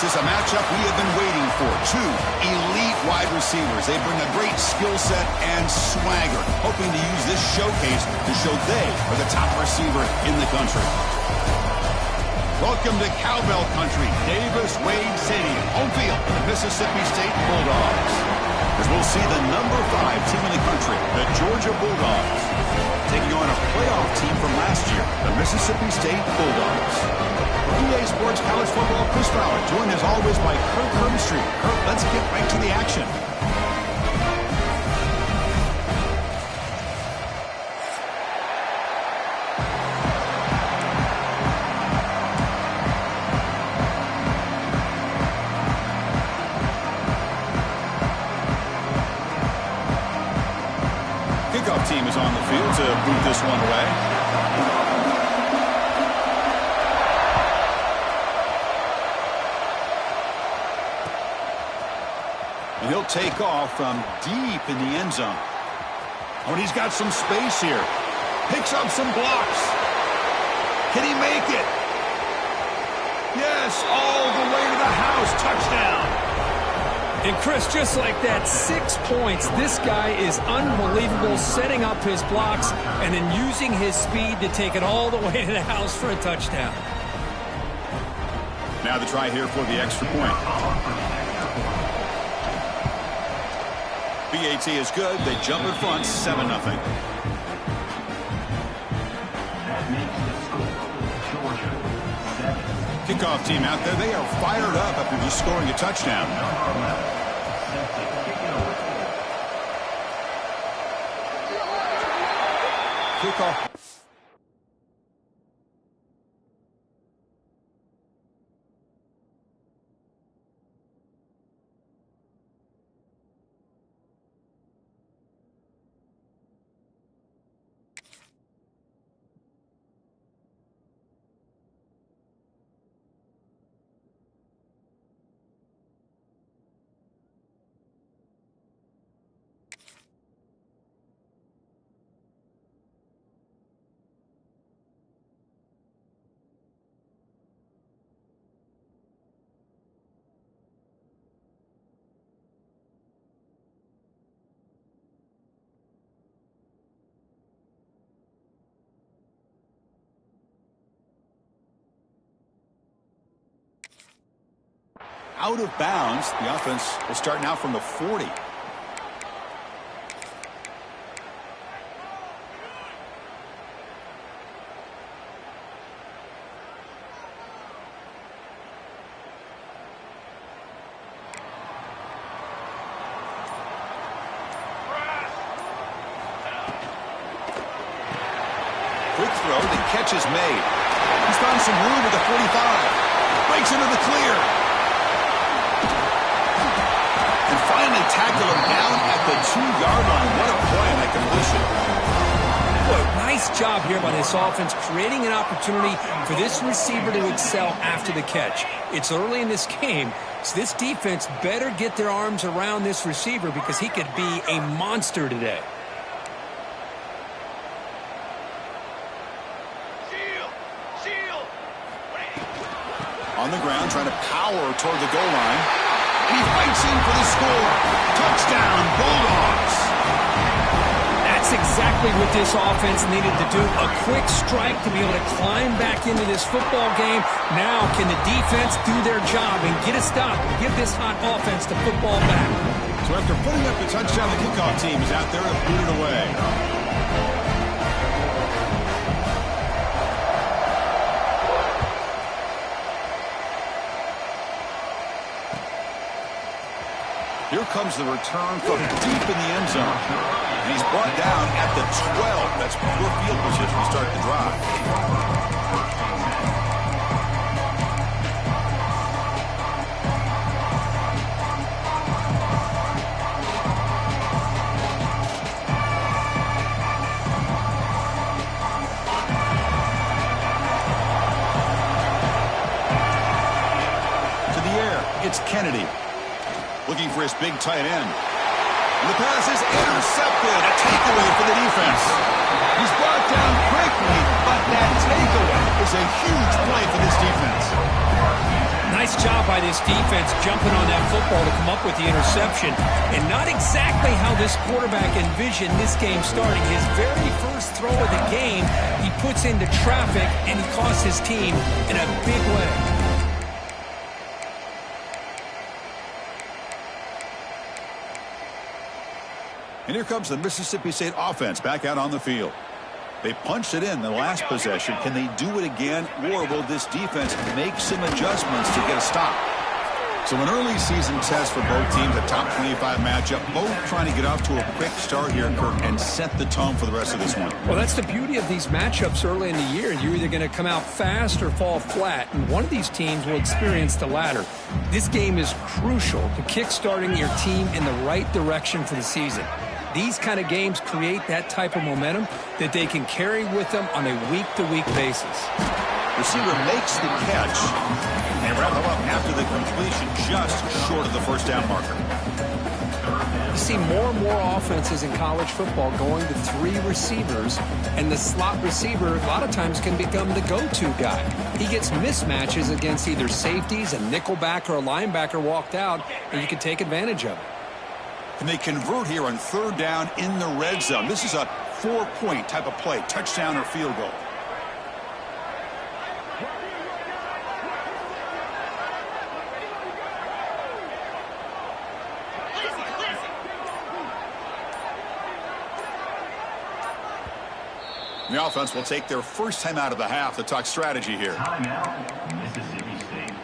This is a matchup we have been waiting for. Two elite wide receivers. They bring a great skill set and swagger, hoping to use this showcase to show they are the top receiver in the country. Welcome to Cowbell Country, Davis-Wade Stadium, home field for the Mississippi State Bulldogs. As we'll see the number 5 team in the country, the Georgia Bulldogs, taking on a playoff team from last year, the Mississippi State Bulldogs. For EA Sports College Football, Chris Fowler, joined as always by Kirk Herbstreit. Kirk, let's get right to the action. Kickoff team is on the field to boot this one away. And he'll take off from deep in the end zone. Oh, and he's got some space here. Picks up some blocks. Can he make it? Yes, all the way to the house. Touchdown. And Chris, just like that, 6 points. This guy is unbelievable, setting up his blocks and then using his speed to take it all the way to the house for a touchdown. Now the try here for the extra point. BAT is good. They jump in front, 7-0. Kickoff team out there. They are fired up after just scoring a touchdown. Kickoff. Out of bounds. The offense will start now from the 40. Quick throw. The catch is made. He's found some room at the 45. Breaks into the clear. And finally tackle him down at the 2-yard line. What a play on that completion. Boy, nice job here by this offense, creating an opportunity for this receiver to excel after the catch. It's early in this game, so this defense better get their arms around this receiver because he could be a monster today. On the ground, trying to power toward the goal line. And he fights in for the score. Touchdown, Bulldogs. That's exactly what this offense needed to do. A quick strike to be able to climb back into this football game. Now can the defense do their job and get a stop and give this hot offense the football back? So after putting up the touchdown, the kickoff team is out there to boot it away. Here comes the return from deep in the end zone. And he's brought down at the 12. That's poor field position to start the drive. To the air, it's Kennedy. Looking for his big tight end. And the pass is intercepted. A takeaway for the defense. He's brought down quickly, but that takeaway is a huge play for this defense. Nice job by this defense jumping on that football to come up with the interception. And not exactly how this quarterback envisioned this game starting. His very first throw of the game, he puts into traffic, and he costs his team in a big way. And here comes the Mississippi State offense back out on the field. They punched it in the last possession. Can they do it again, or will this defense make some adjustments to get a stop? So an early season test for both teams, a top 25 matchup, both trying to get off to a quick start here, Kirk, and set the tone for the rest of this one. Well, that's the beauty of these matchups early in the year. You're either going to come out fast or fall flat, and one of these teams will experience the latter. This game is crucial to kickstarting your team in the right direction for the season. These kind of games create that type of momentum that they can carry with them on a week-to-week basis. Receiver makes the catch and wrap him up after the completion, just short of the first down marker. You see more and more offenses in college football going to 3 receivers, and the slot receiver a lot of times can become the go-to guy. He gets mismatches against either safeties, a nickelbacker, or a linebacker walked out, and you can take advantage of it. And they convert here on third down in the red zone. This is a 4-point type of play, touchdown or field goal. The offense will take their first time out of the half to talk strategy here. Timeout, Mississippi State.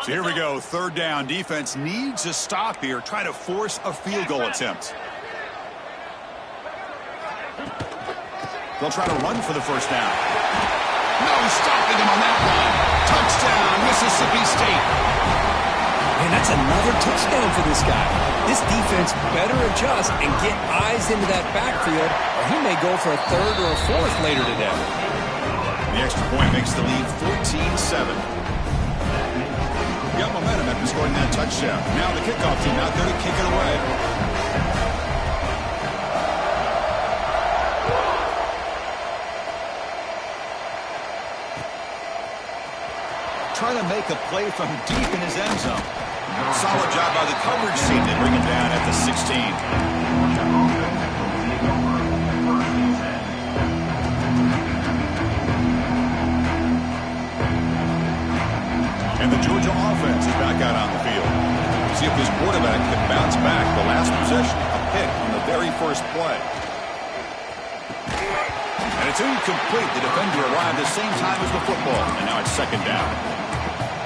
So here we go, third down. Defense needs a stop here, trying to force a field goal attempt. They'll try to run for the first down. No stopping him on that run. Touchdown, Mississippi State. Man, that's another touchdown for this guy. This defense better adjust and get eyes into that backfield, or he may go for a third or a fourth later today. The extra point makes the lead 14-7. Got momentum after scoring that touchdown. Now the kickoff team out there to kick it away. Trying to make a play from deep in his end zone. Solid job by the coverage team. They bring him down at the 16. And the Georgia offense is back out on the field. See if this quarterback can bounce back. The last possession, a pick on the very first play. And it's incomplete. The defender arrived at the same time as the football. And now it's second down.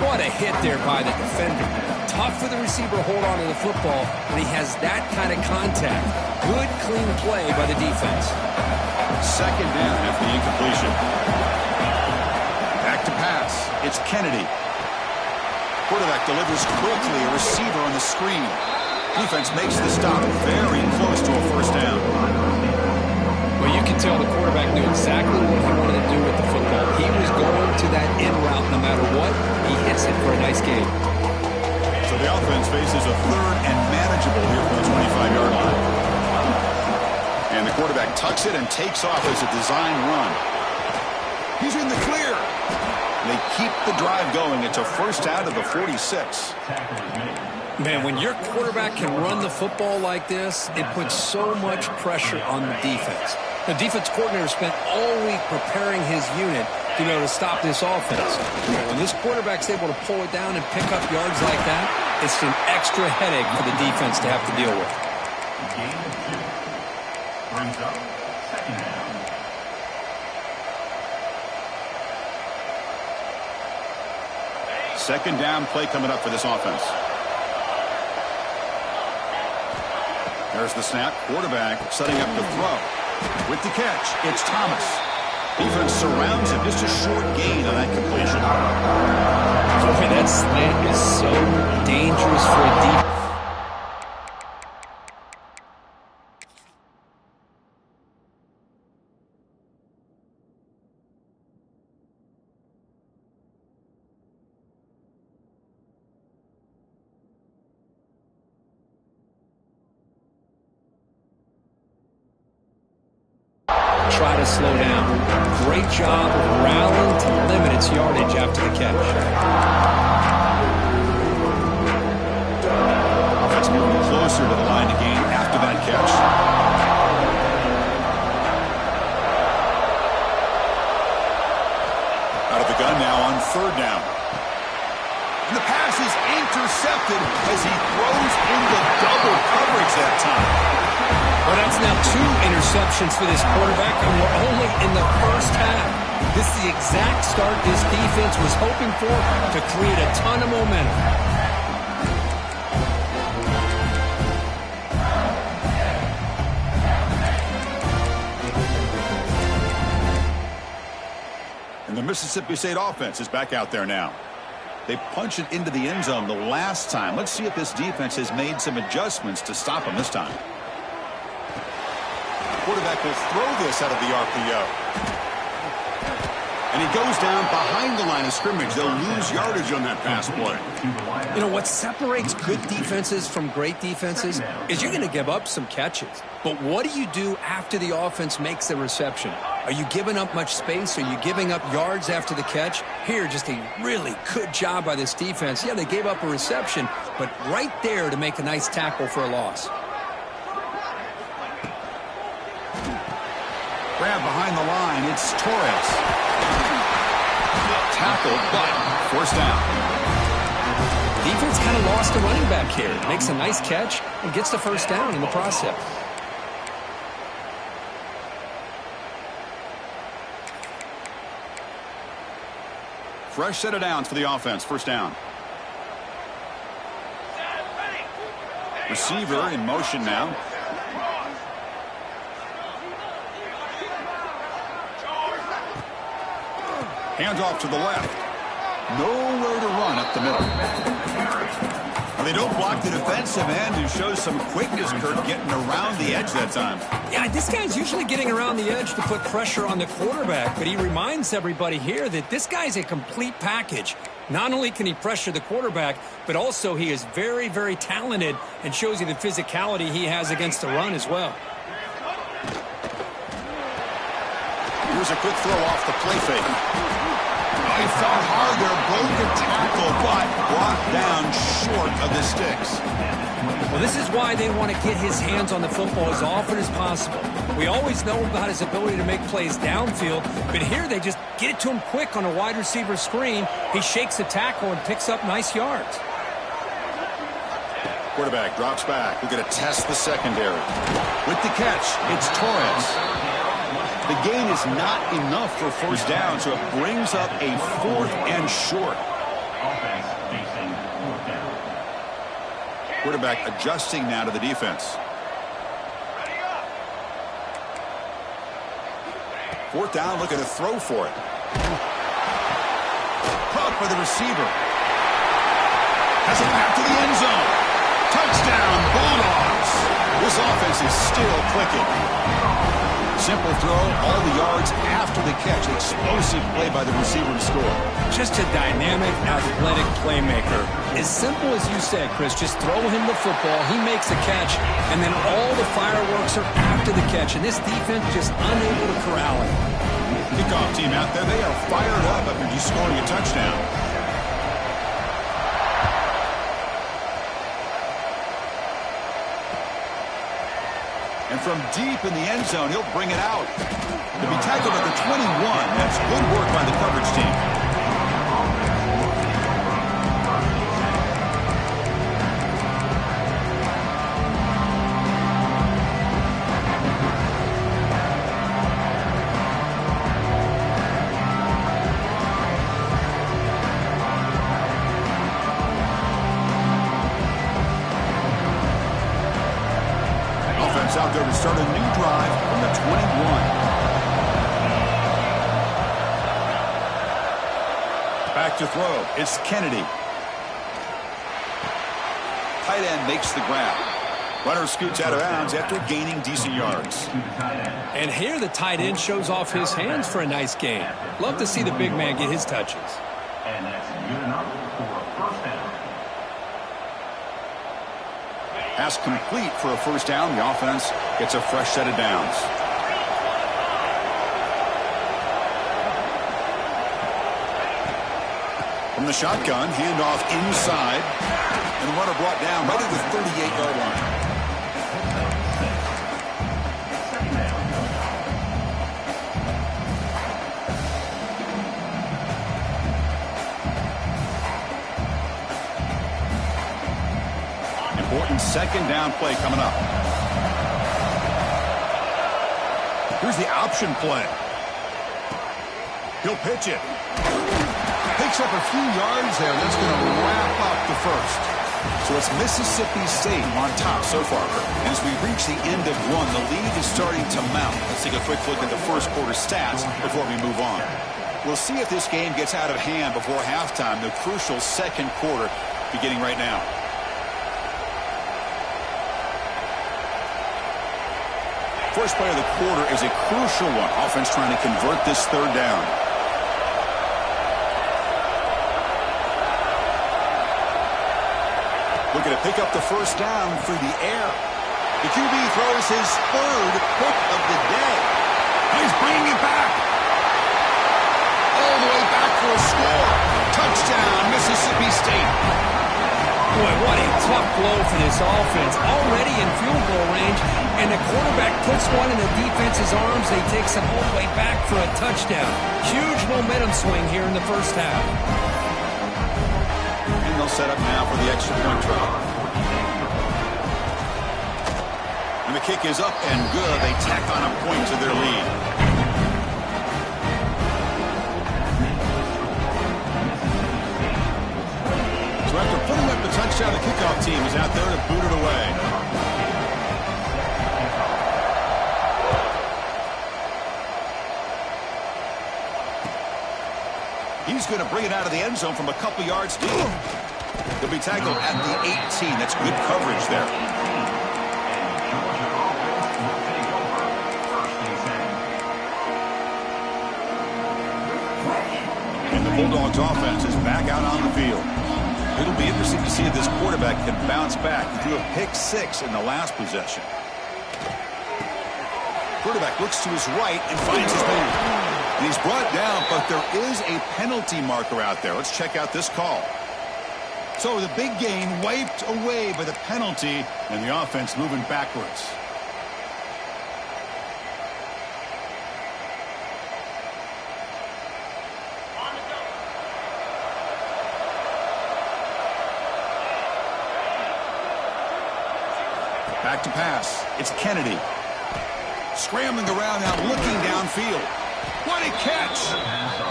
What a hit there by the defender. Tough for the receiver to hold on to the football when he has that kind of contact. Good, clean play by the defense. Second down after the incompletion. Back to pass. It's Kennedy. Quarterback delivers quickly, a receiver on the screen. Defense makes the stop very close to a first down. Well, you can tell the quarterback knew exactly what he wanted to do with the football. He was going to that in route no matter what. He hits it for a nice gain. So the offense faces a third and manageable here from the 25-yard line. And the quarterback tucks it and takes off as a design run. He's in the clear. They keep the drive going. It's a first down to the 46. Man, when your quarterback can run the football like this, it puts so much pressure on the defense. The defense coordinator spent all week preparing his unit to stop this offense. When this quarterback's able to pull it down and pick up yards like that, it's an extra headache for the defense to have to deal with. Brings up second down. Second down play coming up for this offense. There's the snap. Quarterback setting up the throw. With the catch, it's Thomas. Defense surrounds him. Just a short gain on that completion. Boy, that slant is so dangerous for a defense. try to slow down. Great job of rallying to limit its yardage after the catch. Offense moving closer to the line of gain after that catch. Out of the gun now on third down. And the pass is intercepted as he throws into double coverage that time. Well, that's now 2 interceptions for this quarterback, and we're only in the first half. This is the exact start this defense was hoping for to create a ton of momentum. And the Mississippi State offense is back out there now. They punch it into the end zone the last time. Let's see if this defense has made some adjustments to stop them this time. Quarterback will throw this out of the RPO. And he goes down behind the line of scrimmage. They'll lose yardage on that pass play. You know, what separates good defenses from great defenses is you're going to give up some catches. But what do you do after the offense makes the reception? Are you giving up much space? Are you giving up yards after the catch? Here, just a really good job by this defense. Yeah, they gave up a reception, but right there to make a nice tackle for a loss. Grab behind the line. It's Torres. Tackle, but forced down. Defense kind of lost a running back here. Makes a nice catch and gets the first down in the process. Fresh set of downs for the offense. First down. Receiver in motion now. Hands off to the left. Nowhere to run up the middle. Well, they don't block the defensive end, who shows some quickness, Kurt, getting around the edge that time. Yeah, this guy's usually getting around the edge to put pressure on the quarterback, but he reminds everybody here that this guy's a complete package. Not only can he pressure the quarterback, but also he is very, very talented and shows you the physicality he has against the run as well. Here's a quick throw off the play fake. He fell hard there, broke a tackle, but brought down short of the sticks. Well, this is why they want to get his hands on the football as often as possible. We always know about his ability to make plays downfield, but here they just get it to him quick on a wide receiver screen. He shakes the tackle and picks up nice yards. Quarterback drops back. We're going to test the secondary. With the catch, it's Torres. The gain is not enough for first down, so it brings up a 4th and short. Offense facing 4th down. Quarterback adjusting now to the defense. 4th down, looking to throw for it. Caught by the receiver. Has it back to the end zone. Touchdown, Bulldogs. This offense is still clicking. Simple throw, all the yards after the catch. Explosive play by the receiver to score. Just a dynamic, athletic playmaker. As simple as you said, Chris, just throw him the football, he makes the catch, and then all the fireworks are after the catch, and this defense just unable to corral him. Kickoff team out there, they are fired up after just scoring a touchdown. And from deep in the end zone, he'll bring it out. To be tackled at the 21. That's good work by the coverage team. Out there to start a new drive from the 21. Back to throw. It's Kennedy. Tight end makes the grab. Runner scoots out of bounds after gaining decent yards. And here the tight end shows off his hands for a nice gain. Love to see the big man get his touches. And that's good enough for a first down. Pass complete for a first down. The offense gets a fresh set of downs. the shotgun, handoff inside, and the runner brought down right at the 38-yard line. Important second down play coming up. Here's the option play. He'll pitch it. Picks up a few yards there. That's going to wrap up the first. So it's Mississippi State on top so far. And as we reach the end of one, the lead is starting to mount. Let's take a quick look at the first quarter stats before we move on. We'll see if this game gets out of hand before halftime, the crucial second quarter beginning right now. First play of the quarter is a crucial one. Offense trying to convert this third down. Looking to pick up the first down through the air. The QB throws his third pick of the day. He's bringing it back. All the way back for a score. Touchdown, Mississippi State. Boy, what a tough blow for this offense. Already in field goal range, and the quarterback puts one in the defense's arms. They takes it all the way back for a touchdown. Huge momentum swing here in the first half. And they'll set up now for the extra point try. And the kick is up and good. They tack on a point to their lead. So after putting up the touchdown, the kickoff team is out there to boot it away. He's going to bring it out of the end zone from a couple yards deep. He'll be tackled at the 18. That's good coverage there. And the Bulldogs offense is back out on the field. It'll be interesting to see if this quarterback can bounce back. He threw a pick six in the last possession. Quarterback looks to his right and finds his man. And he's brought down, but there is a penalty marker out there. Let's check out this call. So the big gain wiped away by the penalty, and the offense moving backwards. Back to pass. It's Kennedy. Scrambling around now, looking downfield. What a catch!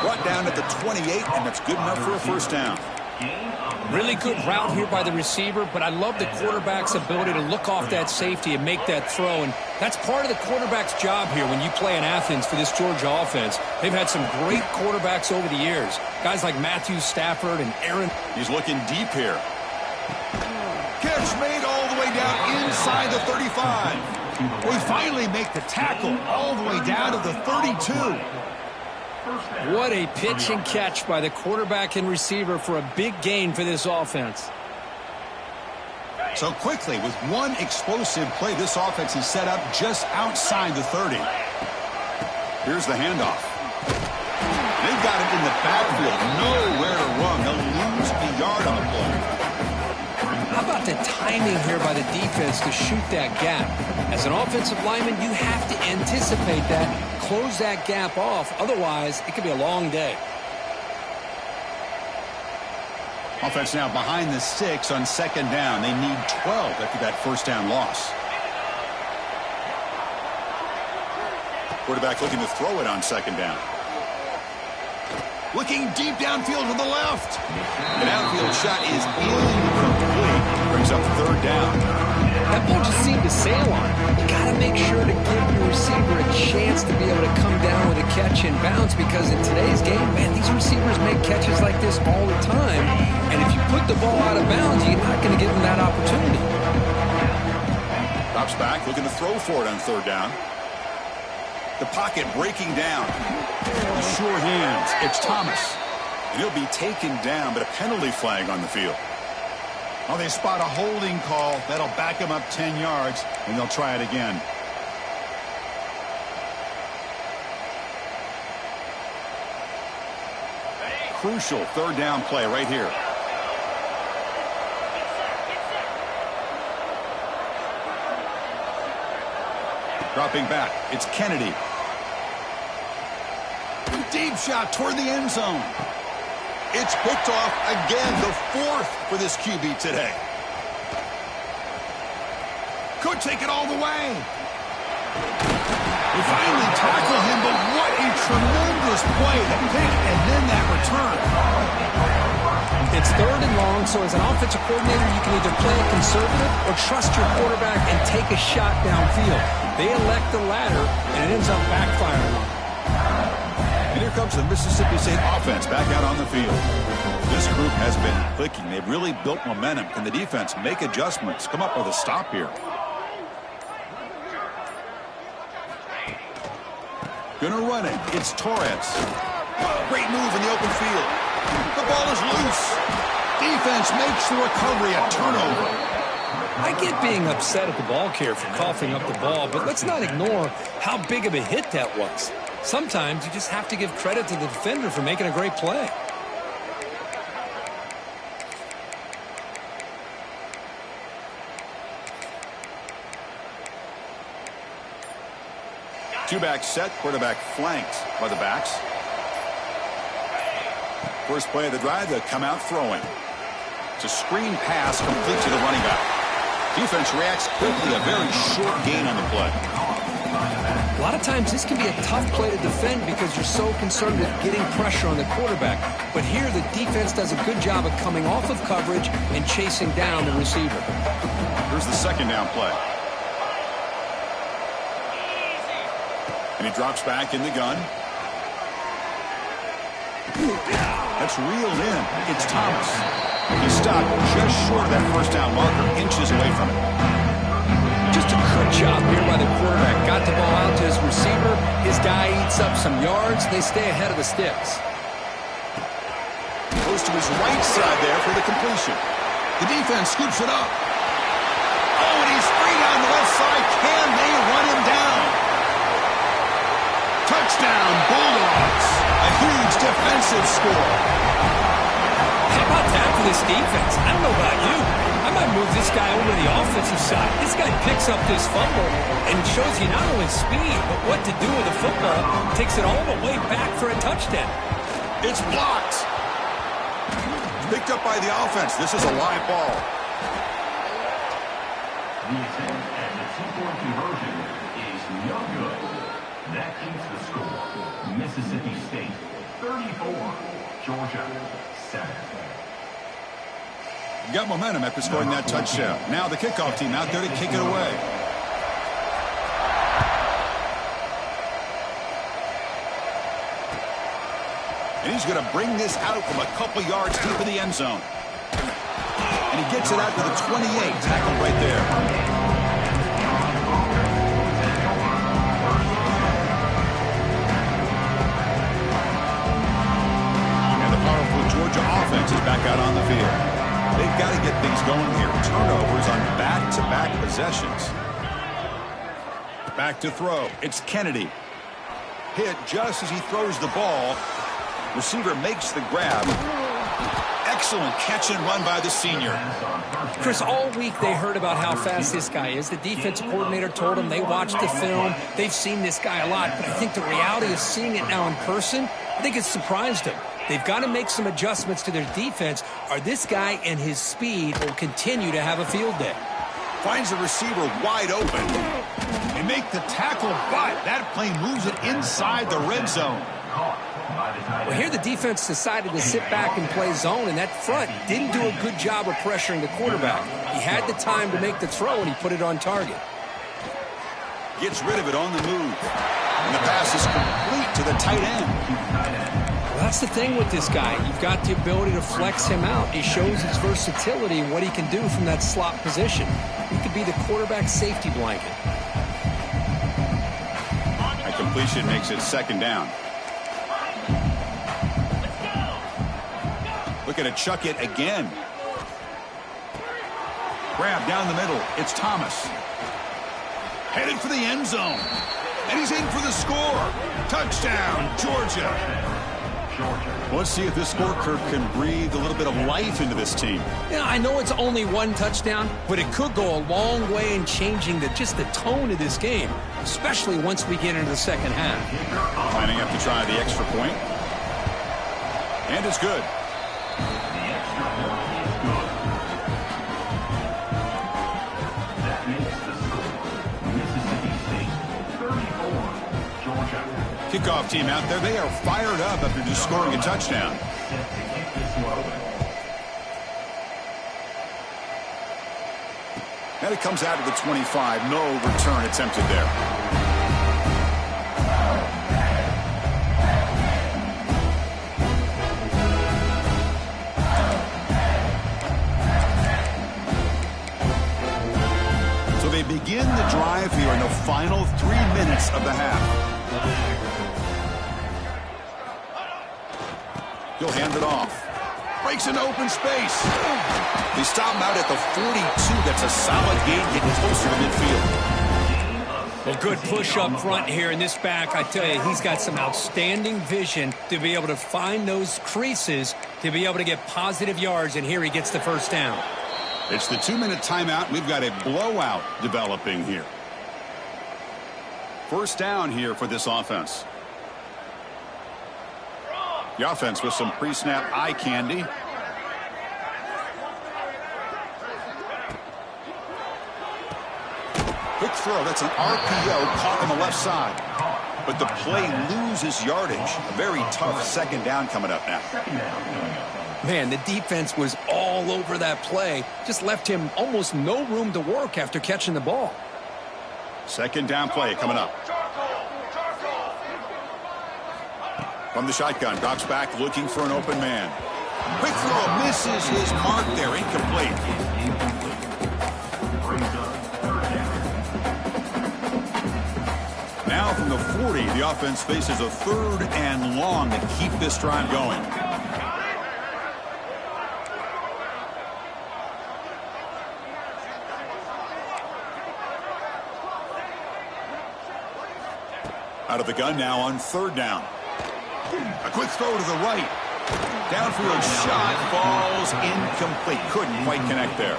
Brought down at the 28, and that's good enough for a first down. Really good route here by the receiver, but I love the quarterback's ability to look off that safety and make that throw. And that's part of the quarterback's job here when you play in Athens for this Georgia offense. They've had some great quarterbacks over the years. Guys like Matthew Stafford and Aaron. He's looking deep here. Catch made all the way down inside the 35. We finally make the tackle all the way down to the 32. What a pitch and catch by the quarterback and receiver for a big gain for this offense. So quickly, with one explosive play, this offense is set up just outside the 30. Here's the handoff. They've got it in the backfield. Nowhere to run. They'll lose a yard on the play. How about the timing here by the defense to shoot that gap? As an offensive lineman, you have to anticipate that, close that gap off. Otherwise, it could be a long day. Offense now behind the 6 on second down. They need 12 after that first down loss. Quarterback looking to throw it on second down. Looking deep downfield to the left. An outfield shot is incomplete. Brings up third down. That ball just seemed to sail on. You got to make sure to give your receiver a chance to be able to come down with a catch and bounce, because in today's game, man, these receivers make catches like this all the time. And if you put the ball out of bounds, you're not going to give them that opportunity. Drops back, looking to throw for it on third down. The pocket breaking down. The sure hands. It's Thomas. And he'll be taken down, but a penalty flag on the field. Oh, they spot a holding call. That'll back him up 10 yards, and they'll try it again. crucial third down play right here. Dropping back, it's Kennedy. Deep shot toward the end zone. It's picked off again, the fourth for this QB today. Could take it all the way. They finally tackle him, but what a tremendous play. The pick and then that return. It's third and long, so as an offensive coordinator, you can either play it conservative or trust your quarterback and take a shot downfield. They elect the latter, and it ends up backfiring on them. And here comes the Mississippi State offense back out on the field. This group has been clicking. They've really built momentum. Can the defense make adjustments? Come up with a stop here. Gonna run it. It's Torres. Great move in the open field. The ball is loose. Defense makes the recovery a turnover. I get being upset at the ball carrier for coughing up the ball, but let's not ignore how big of a hit that was. Sometimes you just have to give credit to the defender for making a great play. Two-back set, quarterback flanked by the backs. First play of the drive, they'll come out throwing. It's a screen pass complete to the running back. Defense reacts quickly, a very short gain on the play. A lot of times this can be a tough play to defend because you're so concerned with getting pressure on the quarterback. But here the defense does a good job of coming off of coverage and chasing down the receiver. Here's the second down play. And he drops back in the gun. That's reeled in. It's Thomas. He stopped just short of that first down marker, inches away from it. Just a good job here by the quarterback. Got the ball out to his receiver. His guy eats up some yards. They stay ahead of the sticks. Goes to his right side there for the completion. The defense scoops it up. Oh, and he's free down the left side. Can they run him down? Touchdown, Bulldogs. A huge defensive score. How about that for this defense? I don't know about you. I might move this guy over to the offensive side. This guy picks up this fumble and shows you not only speed, but what to do with the football. Takes it all the way back for a touchdown. It's blocked. Picked up by the offense. This is a live ball. The attempt at the two-point conversion is no good. That keeps the score. Mississippi State 34, Georgia 7. Got momentum after scoring that touchdown. Now the kickoff team out there to kick it away. And he's going to bring this out from a couple yards deep in the end zone. And he gets it out to the 28. Tackled right there. And the powerful Georgia offense is back out on the field. They've got to get things going here. Turnovers on back-to-back possessions. Back to throw. It's Kennedy. Hit just as he throws the ball. Receiver makes the grab. Excellent catch and run by the senior. Chris, all week they heard about how fast this guy is. The defensive coordinator told them they watched the film. They've seen this guy a lot. But I think the reality of seeing it now in person, I think it's surprised them. They've got to make some adjustments to their defense, or this guy and his speed will continue to have a field day. Finds the receiver wide open. And make the tackle, but that play moves it inside the red zone. Well, here the defense decided to sit back and play zone, and that front didn't do a good job of pressuring the quarterback. He had the time to make the throw, and he put it on target. Gets rid of it on the move. And the pass is complete to the tight end. Well, that's the thing with this guy. You've got the ability to flex him out. He shows his versatility and what he can do from that slot position. He could be the quarterback safety blanket. A completion makes it second down. Looking to chuck it again. Grab down the middle. It's Thomas. Headed for the end zone. And he's in for the score. Touchdown, Georgia. Georgia. Let's see if this score curve can breathe a little bit of life into this team. Yeah, I know it's only one touchdown, but it could go a long way in changing just the tone of this game, especially once we get into the second half. Lining up to try the extra point. And it's good. The extra point is good. That makes the score Mississippi State 34, Georgia. Kickoff team out there. They are fired up after just scoring a touchdown. Set to kick this one away. And it comes out to the 25. No return attempted there. So they begin the drive here in the final 3 minutes of the half. He'll hand it off. Breaks into open space. They stop him out at the 42. That's a solid gain, getting closer to midfield. Well, good push up front here in this back. I tell you, he's got some outstanding vision to be able to find those creases, to be able to get positive yards, and here he gets the first down. It's the 2-minute timeout. We've got a blowout developing here. First down here for this offense. The offense with some pre-snap eye candy. Quick throw. That's an RPO caught on the left side. But the play loses yardage. A very tough second down coming up now. Man, the defense was all over that play. Just left him almost no room to work after catching the ball. Second down play coming up. From the shotgun, drops back looking for an open man. Quick throw, misses his mark there, incomplete. Now from the 40, the offense faces a 3rd and long to keep this drive going. Out of the gun now on 3rd down. A quick throw to the right. Downfield shot falls incomplete. Couldn't quite connect there.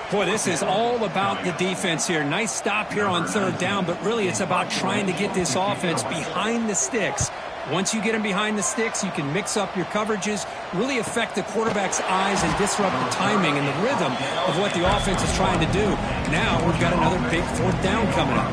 Boy, this is all about the defense here. Nice stop here on 3rd down, but really it's about trying to get this offense behind the sticks. Once you get them behind the sticks, you can mix up your coverages, really affect the quarterback's eyes and disrupt the timing and the rhythm of what the offense is trying to do. Now we've got another big 4th down coming up.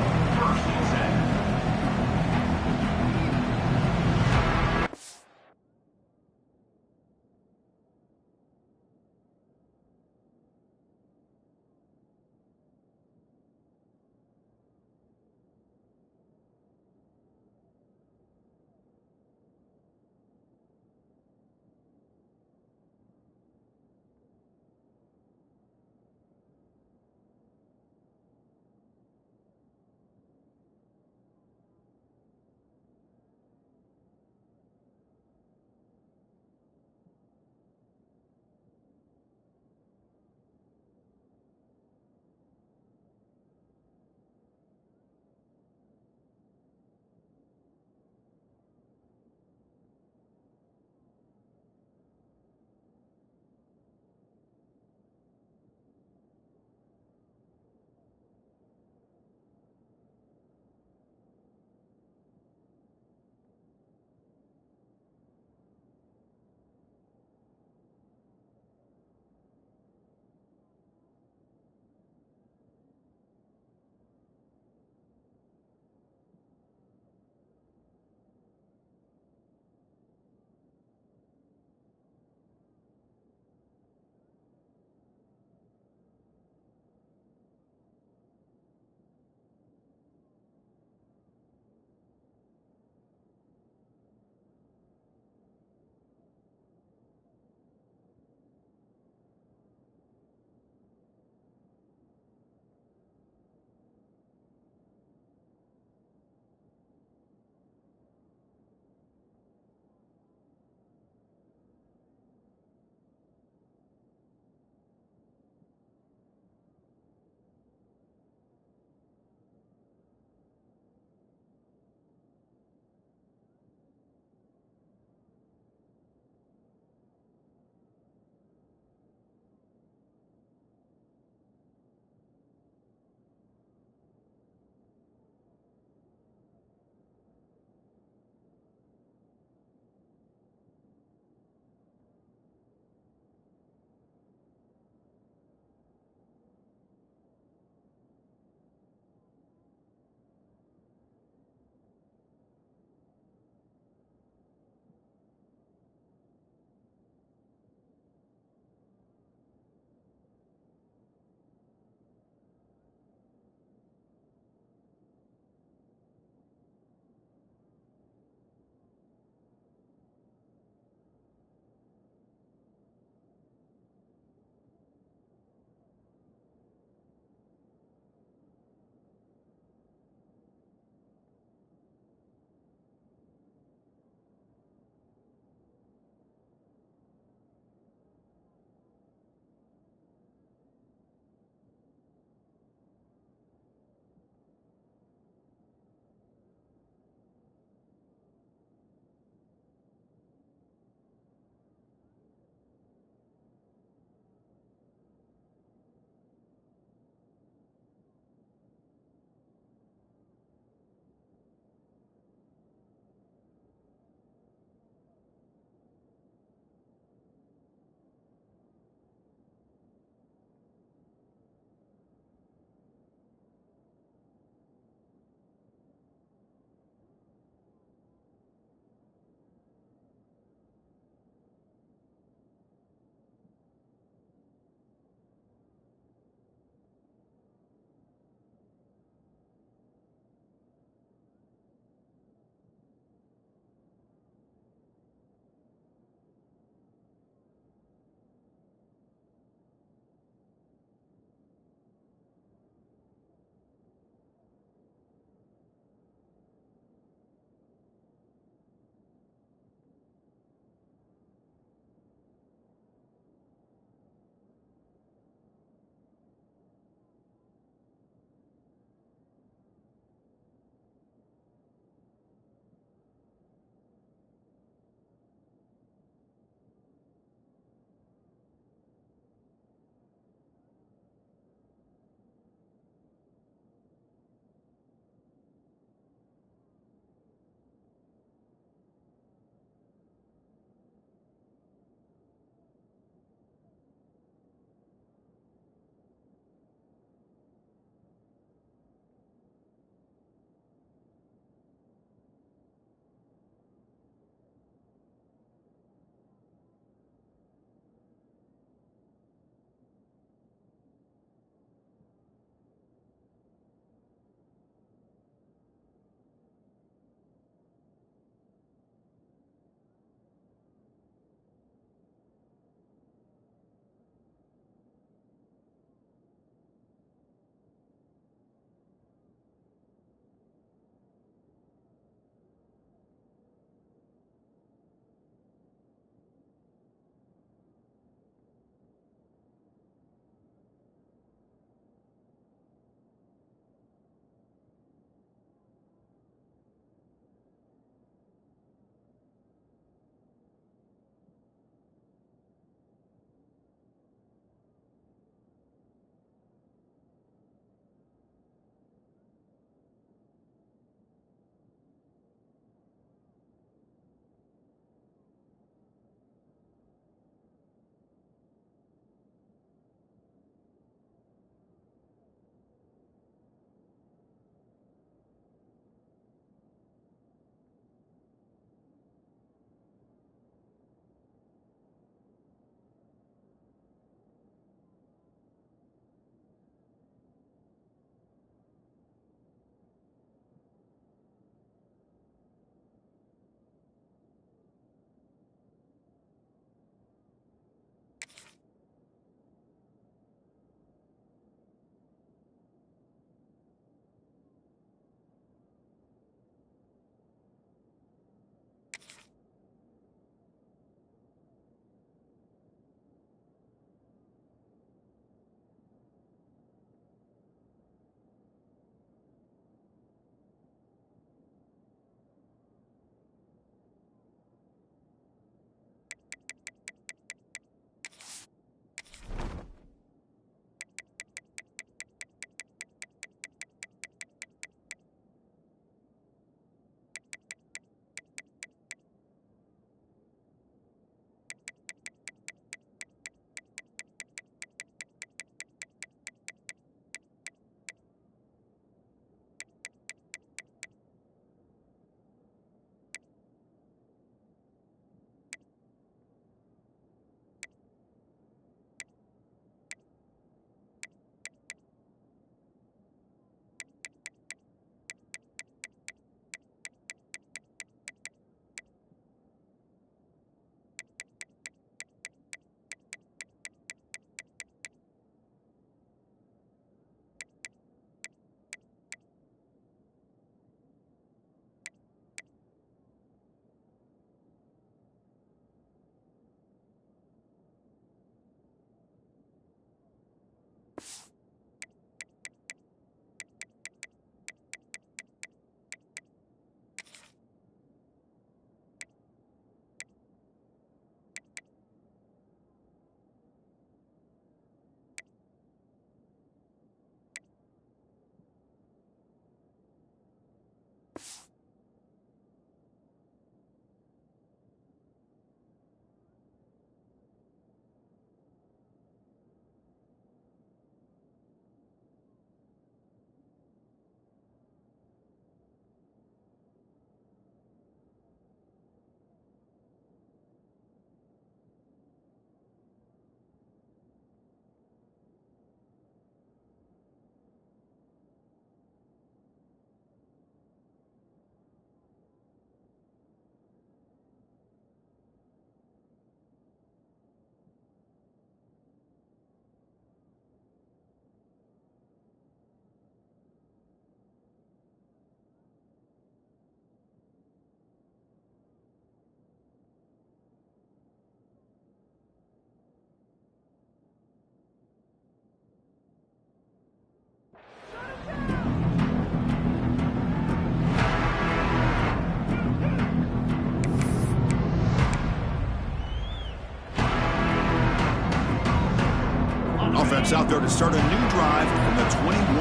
move there to start a new drive from the 21.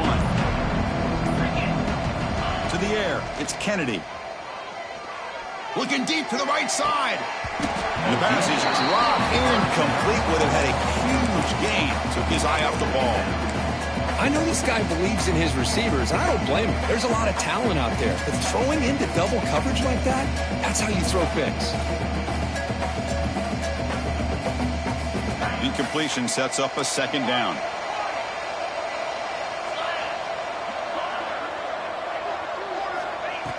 To the air, it's Kennedy. Looking deep to the right side. And the pass is dropped incomplete with it. Had a huge gain. Took his eye off the ball. I know this guy believes in his receivers, and I don't blame him. There's a lot of talent out there. But throwing into double coverage like that, that's how you throw picks. Incompletion sets up a second down.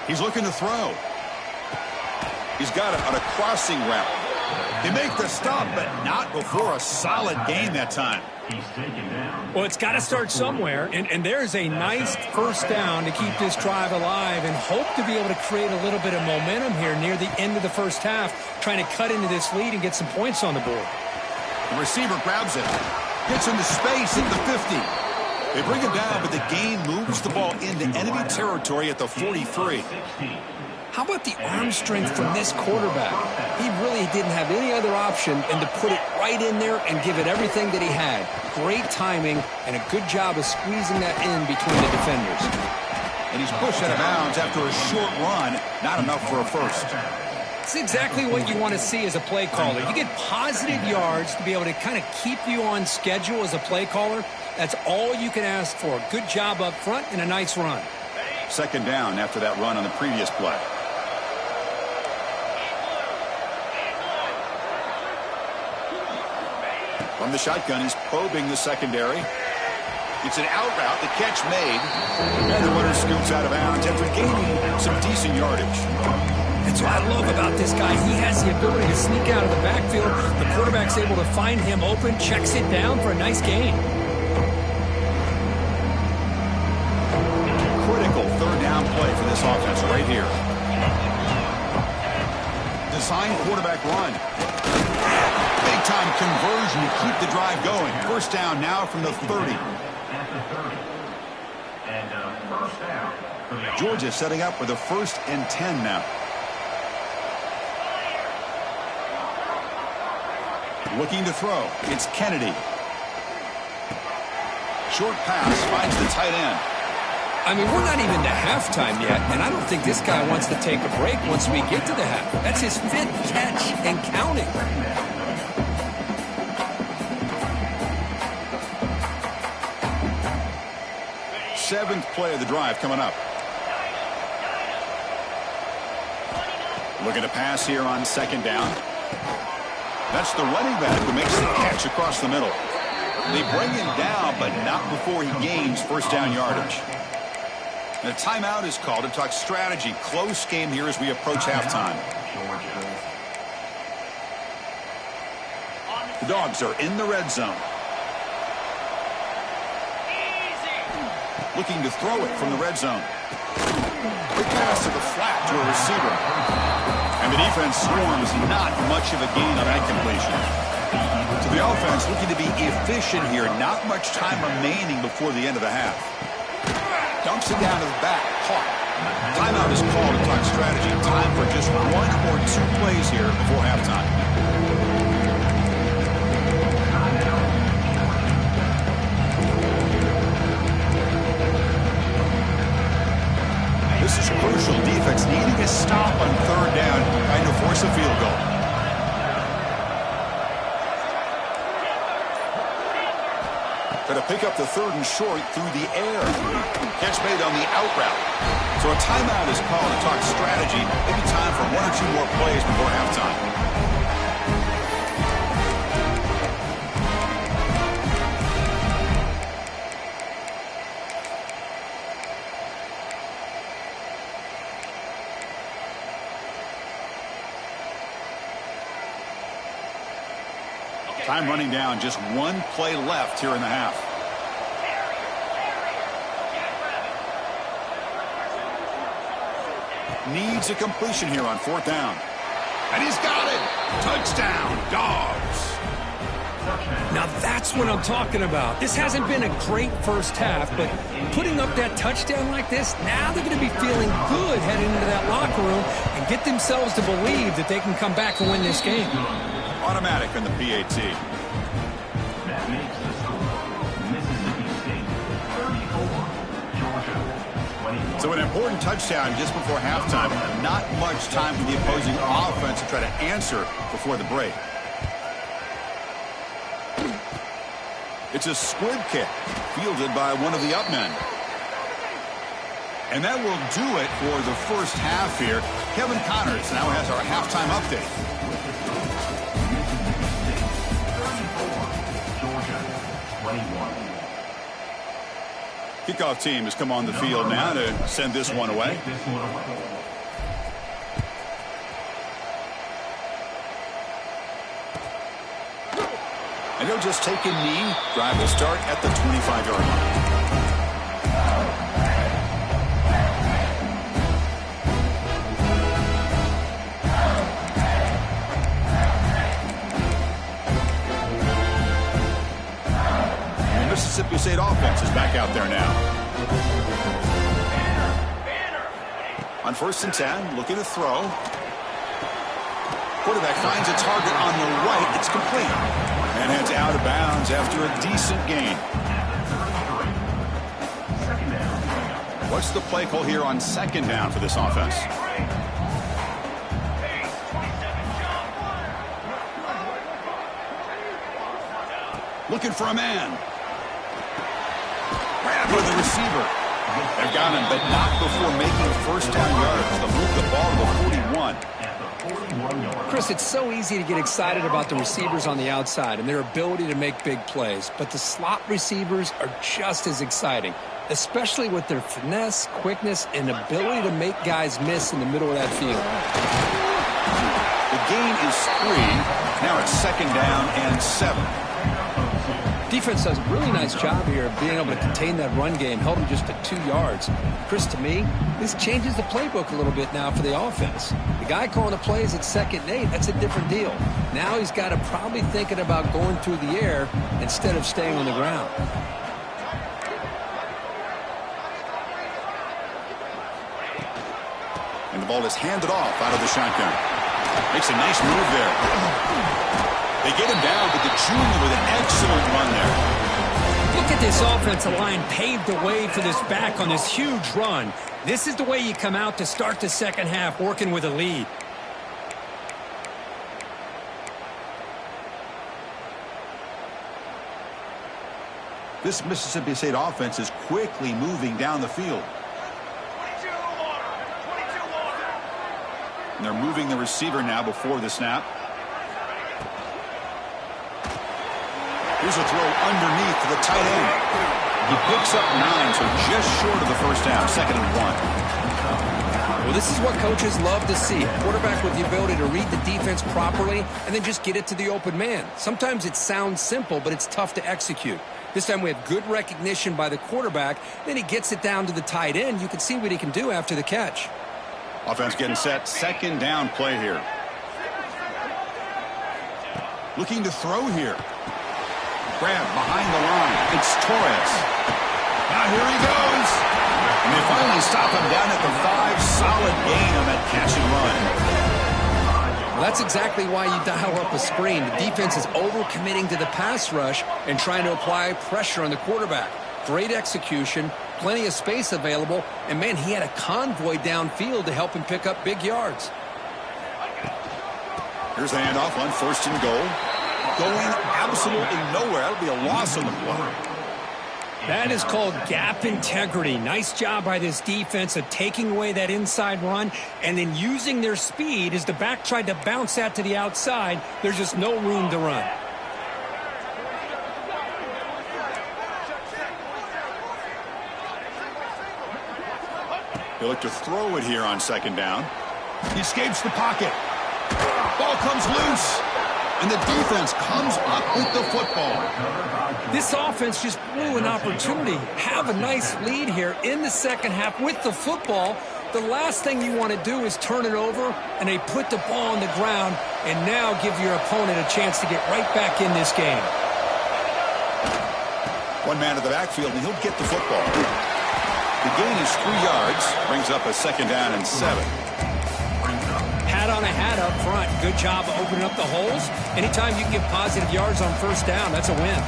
He's looking to throw. He's got it on a crossing route. They make the stop, but not before a solid gain that time. He's taken down. Well, it's got to start somewhere, and there's a nice first down to keep this drive alive and hope to be able to create a little bit of momentum here near the end of the first half, trying to cut into this lead and get some points on the board. The receiver grabs it, gets into space at the 50. They bring it down, but the gain moves the ball into enemy territory at the 43. How about the arm strength from this quarterback? He really didn't have any other option than to put it right in there and give it everything that he had. Great timing and a good job of squeezing that in between the defenders. And he's pushed out of bounds after a short run. Not enough for a first. It's exactly what you want to see as a play caller. You get positive yards to be able to kind of keep you on schedule as a play caller. That's all you can ask for. Good job up front and a nice run. Second down after that run on the previous play. From the shotgun, he's probing the secondary. It's an out route, the catch made. And the runner scoots out of bounds after gaining some decent yardage. That's what I love about this guy. He has the ability to sneak out of the backfield. The quarterback's able to find him open, checks it down for a nice gain. Critical third down play for this offense right here. Design quarterback run. Big time conversion to keep the drive going. First down now from the 30. At the 30. And first down. Georgia setting up with a 1st and 10 now. Looking to throw. It's Kennedy. Short pass finds the tight end. I mean, we're not even to halftime yet, and I don't think this guy wants to take a break once we get to the half. That's his 5th catch and counting. Seventh play of the drive coming up. Looking to pass here on second down. That's the running back who makes the catch across the middle. They bring him down, but not before he gains first down yardage. And a timeout is called to talk strategy. Close game here as we approach halftime. The Dogs are in the red zone. Looking to throw it from the red zone. Quick pass to the flat to a receiver. And the defense swarms, not much of a gain on that completion. So the offense looking to be efficient here. Not much time remaining before the end of the half. Dumps it down to the back. Caught. Timeout is called to talk strategy. Time for just 1 or 2 plays here before halftime. This is crucial. Defense needing a stop on third down, trying to force a field goal. Going to pick up the 3rd and short through the air. Catch made on the out route. So a timeout is called to talk strategy. Maybe time for 1 or 2 more plays before halftime. Time running down, just 1 play left here in the half. Needs a completion here on 4th down. And he's got it! Touchdown, Dogs! Now that's what I'm talking about. This hasn't been a great first half, but putting up that touchdown like this, now they're going to be feeling good heading into that locker room and get themselves to believe that they can come back and win this game. Automatic on the PAT. That makes the score So an important touchdown just before halftime. Not much time for the opposing offense to try to answer before the break. It's a squib kick fielded by one of the up men. And that will do it for the first half here. Kevin Connors now has our halftime update. Kickoff team has come on the field now to send this one away. And he'll just take a knee. Drive will start at the 25-yard line. The Mississippi State offense is back out there now. On 1st and 10, looking to throw. Quarterback finds a target on the right. It's complete. And heads out of bounds after a decent gain. What's the play call here on 2nd down for this offense? Looking for a man. Grab with the receiver. They've got him, but not before making 1st down yards. They'll move the ball to the 41. Chris, it's so easy to get excited about the receivers on the outside and their ability to make big plays, but the slot receivers are just as exciting, especially with their finesse, quickness, and ability to make guys miss in the middle of that field. The gain is 3. Now it's 2nd down and 7. Defense does a really nice job here of being able to contain that run game, held them just to 2 yards. Chris, to me, this changes the playbook a little bit now for the offense. The guy calling the plays at 2nd and 8, that's a different deal. Now he's got to probably thinking about going through the air instead of staying on the ground. And the ball is handed off out of the shotgun. Makes a nice move there. They get him down, but the junior with an excellent run there. Look at this offensive line paved the way for this back on this huge run. This is the way you come out to start the 2nd half, working with a lead. This Mississippi State offense is quickly moving down the field. And they're moving the receiver now before the snap. Here's a throw underneath to the tight end. He picks up 9, so just short of the 1st down, 2nd and 1. Well, this is what coaches love to see. A quarterback with the ability to read the defense properly and then just get it to the open man. Sometimes it sounds simple, but it's tough to execute. This time we have good recognition by the quarterback. Then he gets it down to the tight end. You can see what he can do after the catch. Offense getting set. 2nd down play here. Looking to throw here. Grab behind the line. It's Torres. Now here he goes. And they finally stop him down at the 5. Solid gain on that catch and run. Well, that's exactly why you dial up a screen. The defense is over-committing to the pass rush and trying to apply pressure on the quarterback. Great execution, plenty of space available, and, man, he had a convoy downfield to help him pick up big yards. Here's the handoff on 1st and goal. Going absolutely nowhere. That'll be a loss on the play. That is called gap integrity. Nice job by this defense of taking away that inside run and then using their speed as the back tried to bounce that to the outside. There's just no room to run. He'll look to throw it here on 2nd down. He escapes the pocket. Ball comes loose. And the defense comes up with the football. This offense just blew an opportunity. Have a nice lead here in the 2nd half with the football. The last thing you want to do is turn it over, and they put the ball on the ground and now give your opponent a chance to get right back in this game. One man to the backfield, and he'll get the football. The gain is 3 yards, brings up a 2nd down and 7. Hat on a hat up front. Good job of opening up the holes. Anytime you can get positive yards on 1st down, that's a win.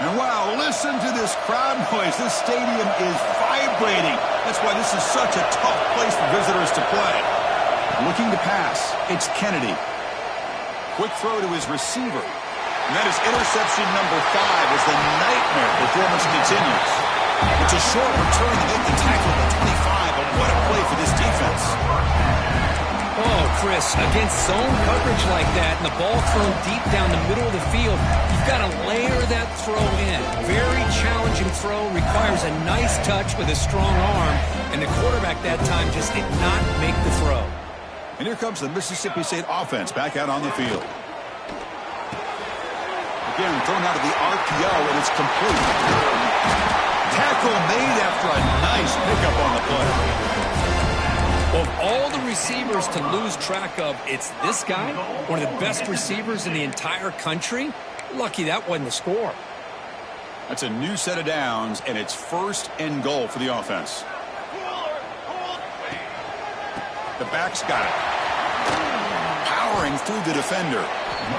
And wow, listen to this crowd noise. This stadium is vibrating. That's why this is such a tough place for visitors to play. Looking to pass. It's Kennedy. Quick throw to his receiver. And that is interception number 5 as the nightmare performance continues. It's a short return to make the tackle at the 25, but what a play for this defense. Oh, Chris, against zone coverage like that and the ball thrown deep down the middle of the field, you've got to layer that throw in. Very challenging throw, requires a nice touch with a strong arm, and the quarterback that time just did not make the throw. And here comes the Mississippi State offense back out on the field. Again, thrown out of the RPO, and it's complete. Tackle made after a nice pickup on the play. Of all the receivers to lose track of, it's this guy, one of the best receivers in the entire country. Lucky that wasn't the score. That's a new set of downs, and it's 1st and goal for the offense. The back's got it. Powering through the defender.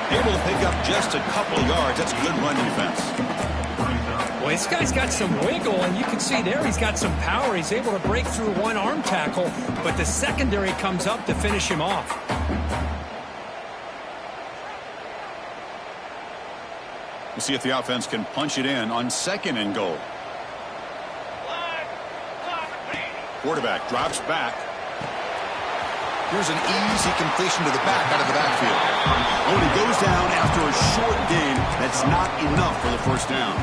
Able to pick up just a couple of yards. That's good run defense. Well, this guy's got some wiggle, and you can see there he's got some power. He's able to break through one arm tackle, but the secondary comes up to finish him off. We'll see if the offense can punch it in on 2nd and goal. Quarterback drops back. Here's an easy completion to the back out of the backfield. Oh, he goes down after a short gain. That's not enough for the 1st down.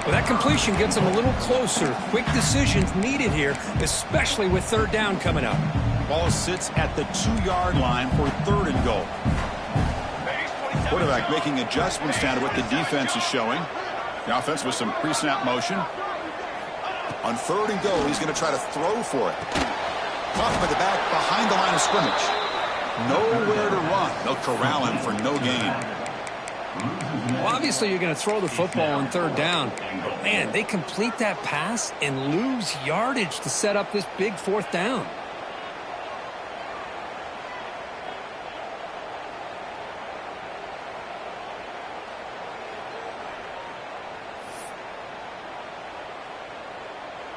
Well, that completion gets him a little closer. Quick decisions needed here, especially with 3rd down coming up. Ball sits at the 2-yard line for 3rd and goal. Quarterback making adjustments down to what the defense is showing. The offense with some pre-snap motion. On 3rd and goal, he's going to try to throw for it. Caught by the back behind the line of scrimmage. Nowhere to run. They'll corral him for no gain. Well, obviously you're going to throw the football on 3rd down. But man, they complete that pass and lose yardage to set up this big 4th down.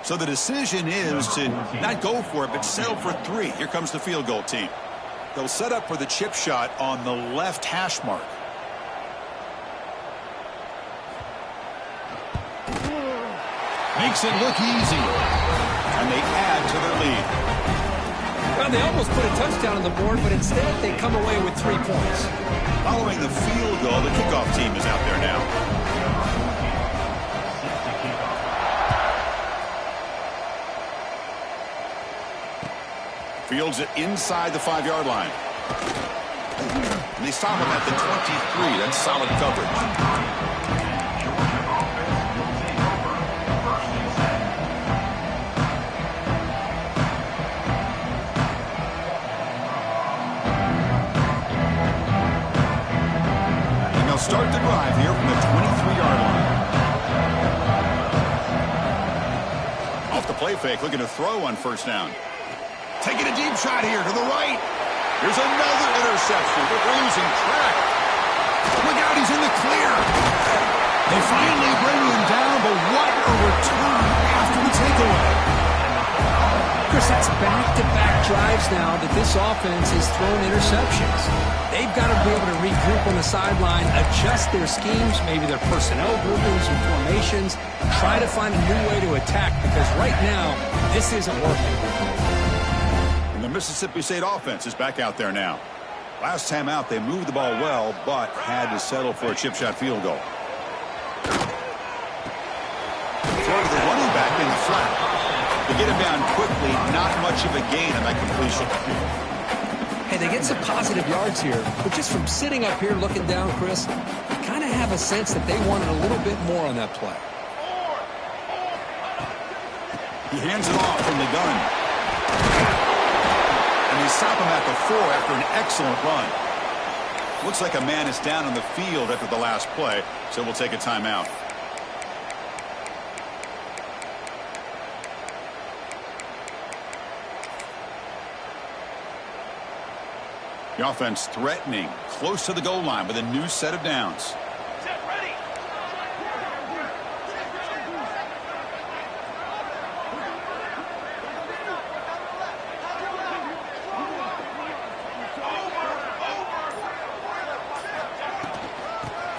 So the decision is to not go for it, but settle for 3. Here comes the field goal team. They'll set up for the chip shot on the left hash mark. Makes it look easy. And they add to their lead. Well, they almost put a touchdown on the board, but instead they come away with 3 points. Following the field goal, the kickoff team is out there now. Fields it inside the 5-yard line. And they stop him at the 23. That's solid coverage. And they'll start the drive here from the 23-yard line. Off the play fake, looking to throw on 1st down. Taking a deep shot here to the right. Here's another interception, but we're losing track. Look out, he's in the clear. They finally bring him down, but what a return after the takeaway. Chris, that's back-to-back drives now that this offense has thrown interceptions. They've got to be able to regroup on the sideline, adjust their schemes, maybe their personnel groupings and formations, try to find a new way to attack, because right now, this isn't working. The Mississippi State offense is back out there now. Last time out, they moved the ball well, but had to settle for a chip shot field goal. Throw to the running back in the flat. They get him down quickly, not much of a gain on that completion. Hey, they get some positive yards here, but just from sitting up here looking down, Chris, you kind of have a sense that they wanted a little bit more on that play. He hands it off from the gun. And they stop him at the 4 after an excellent run. Looks like a man is down on the field after the last play, so we'll take a timeout. The offense threatening, close to the goal line with a new set of downs.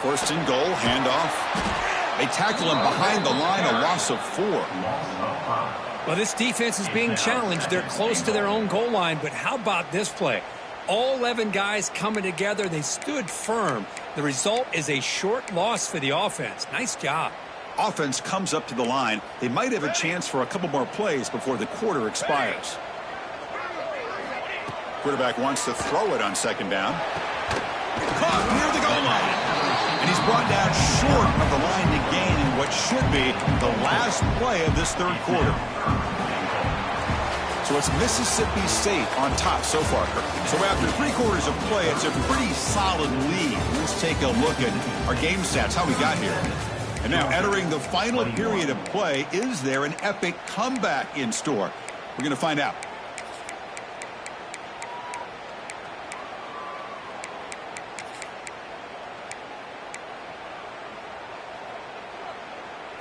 First and goal, handoff. They tackle him behind the line, a loss of 4. Well, this defense is being challenged. They're close to their own goal line, but how about this play? All 11 guys coming together. They stood firm. The result is a short loss for the offense. Nice job. Offense comes up to the line. They might have a chance for a couple more plays before the quarter expires. Quarterback wants to throw it on second down. Caught near the goal line. And he's brought down short of the line to gain in what should be the last play of this third quarter. So it's Mississippi State on top so far, Kirk. So after 3 quarters of play, it's a pretty solid lead. Let's take a look at our game stats, how we got here. And now entering the final period of play, is there an epic comeback in store? We're going to find out.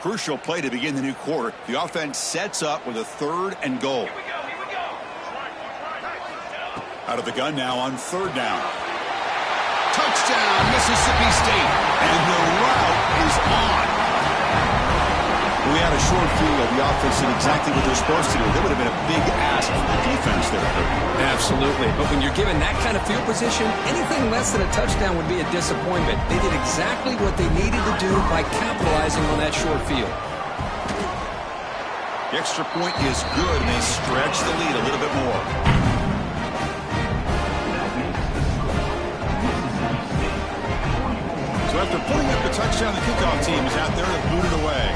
Crucial play to begin the new quarter. The offense sets up with a 3rd and goal. Out of the gun now on 3rd down. Touchdown, Mississippi State. And the route is on. We had a short view of the offense and exactly what they're supposed to do. That would have been a big ask for the defense there. Absolutely. But when you're given that kind of field position, anything less than a touchdown would be a disappointment. They did exactly what they needed to do by capitalizing on that short field. The extra point is good, and they stretch the lead a little bit more. So after putting up the touchdown, the kickoff team is out there to boot it away.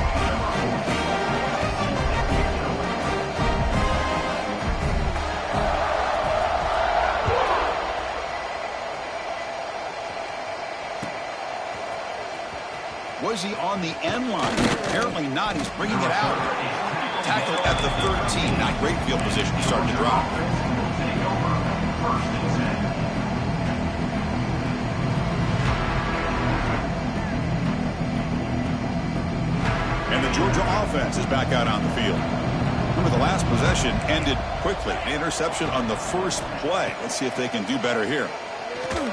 Was he on the end line? Apparently not. He's bringing it out. Tackle at the 13. Not great field position. He's starting to drop. And the Georgia offense is back out on the field. Remember, the last possession ended quickly. An interception on the first play. Let's see if they can do better here.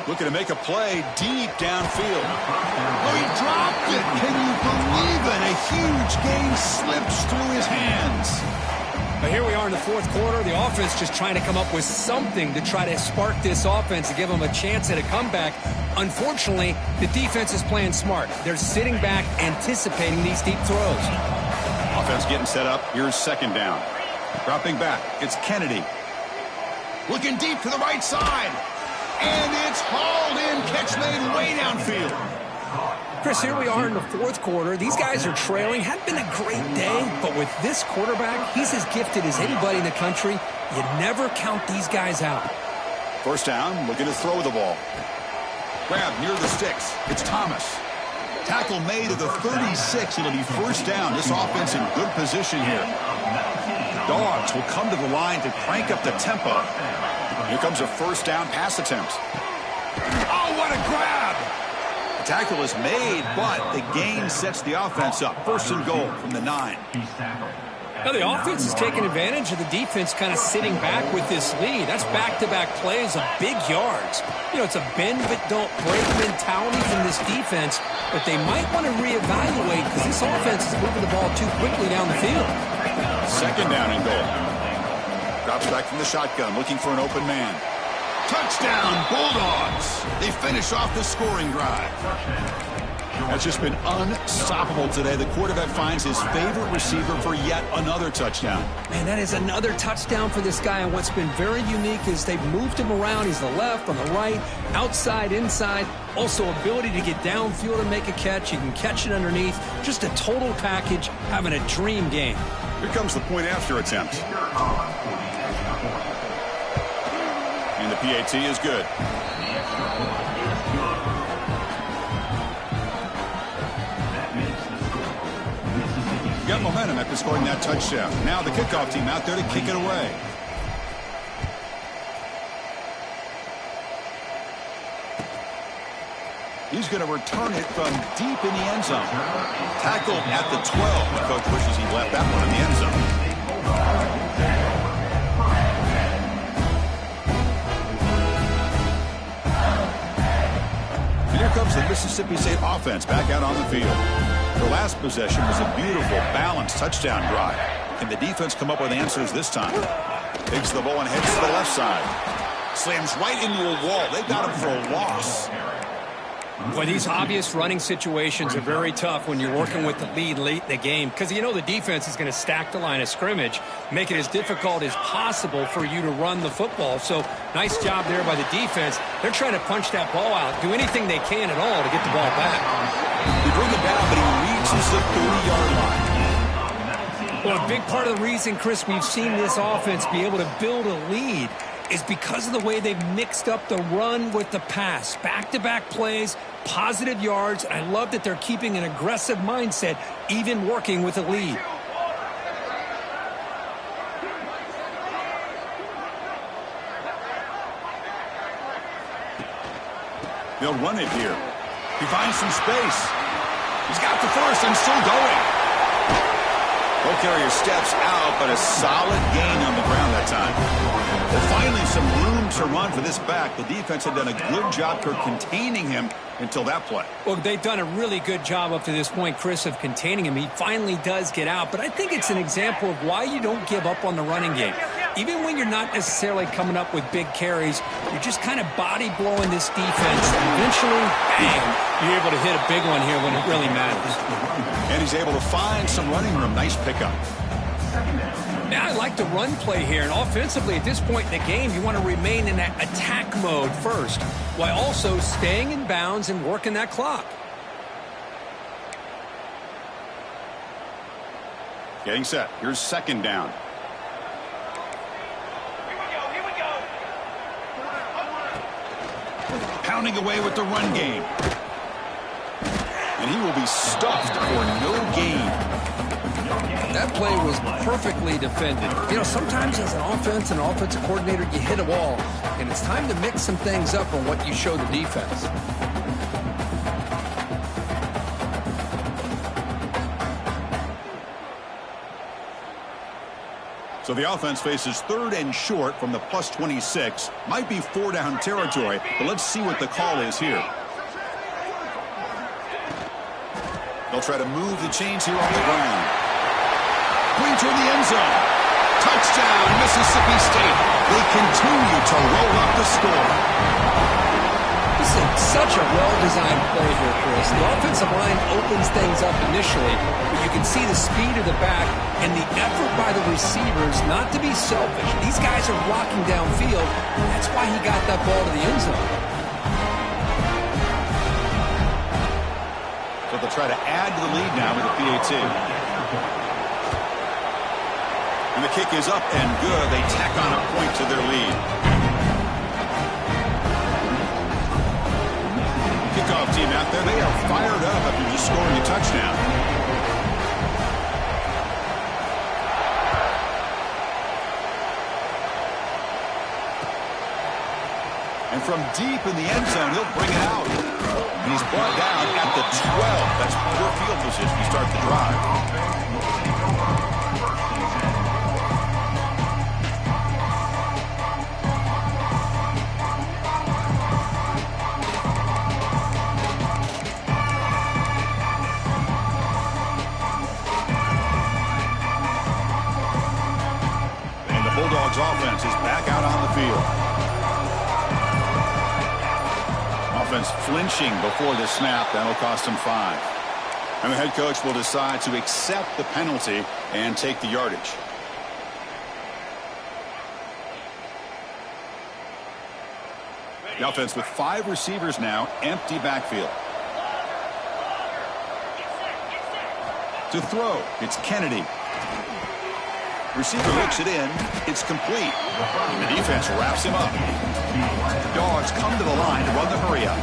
Looking to make a play deep downfield. Oh, he dropped it. Can you believe it? A huge gain slips through his hands. But here we are in the 4th quarter. The offense just trying to come up with something to try to spark this offense and give them a chance at a comeback. Unfortunately, the defense is playing smart. They're sitting back, anticipating these deep throws. Offense getting set up. Here's 2nd down. Dropping back. It's Kennedy. Looking deep to the right side. And it's hauled in. Catch made way downfield. Chris, here we are in the 4th quarter. These guys are trailing. Hadn't been a great day, but with this quarterback, he's as gifted as anybody in the country. You never count these guys out. 1st down, looking to throw the ball. Grab near the sticks. It's Thomas. Tackle made at the 36. It'll be 1st down. This offense in good position here. Dogs will come to the line to crank up the tempo. Here comes a 1st down pass attempt. Oh, what a grab! The tackle is made, but the gain sets the offense up. 1st and goal from the 9. Now the offense is taking advantage of the defense kind of sitting back with this lead. That's back-to-back plays of big yards. You know, it's a bend but don't break mentality from this defense, but they might want to reevaluate because this offense is moving the ball too quickly down the field. 2nd down and goal. Drops back from the shotgun, looking for an open man. Touchdown, Bulldogs! They finish off the scoring drive. That's just been unstoppable today. The quarterback finds his favorite receiver for yet another touchdown. Man, that is another touchdown for this guy, and what's been very unique is they've moved him around. He's the left, on the right, outside, inside. Also, ability to get downfield and make a catch. You can catch it underneath. Just a total package, having a dream game. Here comes the point after attempt. And the PAT is good. Got momentum after scoring that touchdown. Now the kickoff team out there to kick it away. He's going to return it from deep in the end zone. Tackled at the 12. The coach wishes he left that one in the end zone. Here comes the Mississippi State offense back out on the field. Their last possession was a beautiful, balanced touchdown drive. Can the defense come up with answers this time? Takes the ball and heads to the left side. Slams right into a wall. They got him for a loss. Boy, these obvious running situations are very tough when you're working with the lead late in the game because you know the defense is going to stack the line of scrimmage, make it as difficult as possible for you to run the football. So nice job there by the defense. They're trying to punch that ball out, do anything they can at all to get the ball back. They bring it down, but he reaches the 30-yard line. Well, a big part of the reason, Chris, we've seen this offense be able to build a lead is because of the way they've mixed up the run with the pass. Back-to-back plays, positive yards. I love that they're keeping an aggressive mindset, even working with a lead. They'll run it here. He finds some space. He's got the first and still going. Ball carrier steps out, but a solid gain on the ground that time. Well, finally, some room to run for this back. The defense had done a good job for containing him until that play. Well, they've done a really good job up to this point, Chris, of containing him. He finally does get out, but I think it's an example of why you don't give up on the running game. Even when you're not necessarily coming up with big carries, you're just kind of body blowing this defense. Eventually, bang, you're able to hit a big one here when it really matters. And he's able to find some running room. Nice pickup. Now, I like the run play here, and offensively at this point in the game, you want to remain in that attack mode first, while also staying in bounds and working that clock. Getting set. Here's second down. Pounding away with the run game. And he will be stuffed for no gain. That play was perfectly defended. You know, sometimes as an offense and offensive coordinator, you hit a wall, and it's time to mix some things up on what you show the defense. So the offense faces third and short from the plus 26. Might be four-down territory, but let's see what the call is here. They'll try to move the chains here on the ground. Going toward the end zone. Touchdown, Mississippi State. They continue to roll up the score. This is such a well-designed play here, Chris. The offensive line opens things up initially, but you can see the speed of the back and the effort by the receivers not to be selfish. These guys are rocking downfield. That's why he got that ball to the end zone. So they'll try to add to the lead now with the PAT. And the kick is up and good. They tack on a point to their lead. Kickoff team out there. They are fired up after just scoring a touchdown. And from deep in the end zone, he'll bring it out. And he's brought down at the 12. That's poor field position to start the drive. Bulldogs offense is back out on the field. Offense flinching before the snap. That'll cost them 5. And the head coach will decide to accept the penalty and take the yardage. The offense with 5 receivers now, empty backfield. To throw, it's Kennedy. Receiver looks it in. It's complete. And the defense wraps him up. Dogs come to the line to run the hurry up.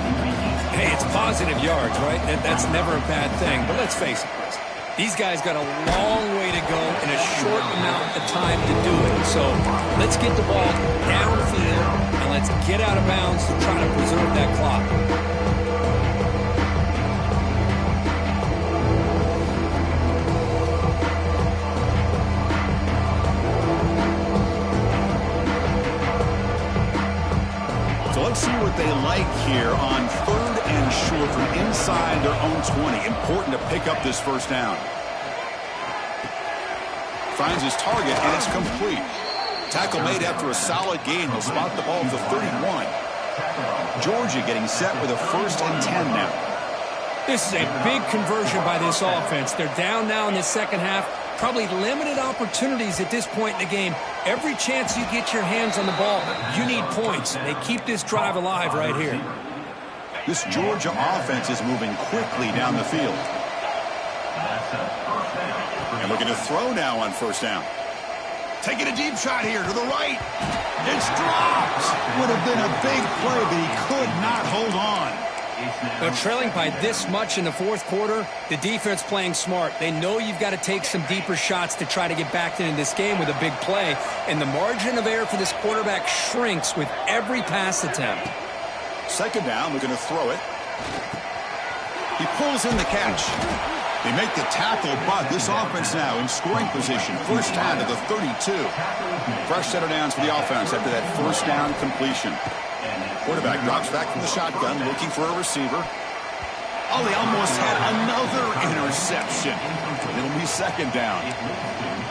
Hey, it's positive yards, right? That's never a bad thing. But let's face it, Chris. These guys got a long way to go in a short amount of time to do it. So let's get the ball downfield and let's get out of bounds to try to preserve that clock. Let's see what they like here on third and short from inside their own 20. Important to pick up this first down. Finds his target, and it's complete. Tackle made after a solid gain. He'll spot the ball at the 31. Georgia getting set with a 1st and 10 now. This is a big conversion by this offense. They're down now in the second half. Probably limited opportunities at this point in the game. Every chance you get your hands on the ball, you need points. They keep this drive alive right here. This Georgia offense is moving quickly down the field. And looking to throw now on 1st down. Taking a deep shot here to the right. It's dropped. Would have been a big play, but he could not hold on. They're trailing by this much in the 4th quarter. The defense playing smart. They know you've got to take some deeper shots to try to get back into this game with a big play. And the margin of error for this quarterback shrinks with every pass attempt. 2nd down, looking to throw it. He pulls in the catch. They make the tackle, but this offense now in scoring position. 1st down to the 32. Fresh set of downs for the offense after that 1st down completion. Quarterback drops back from the shotgun, looking for a receiver. Oh, they almost had another interception. It'll be 2nd down.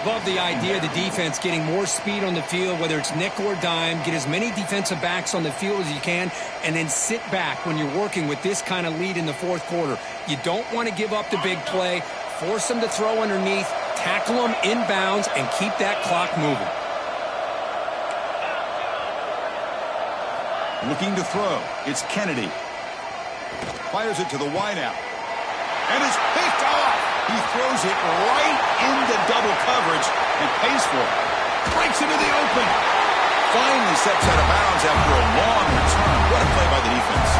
Love the idea of the defense getting more speed on the field, whether it's nickel or dime. Get as many defensive backs on the field as you can, and then sit back when you're working with this kind of lead in the 4th quarter. You don't want to give up the big play. Force them to throw underneath, tackle them inbounds, and keep that clock moving. Looking to throw. It's Kennedy. Fires it to the wideout. And it's picked off. He throws it right into double coverage and pays for it. Breaks into the open. Finally steps out of bounds after a long return. What a play by the defense.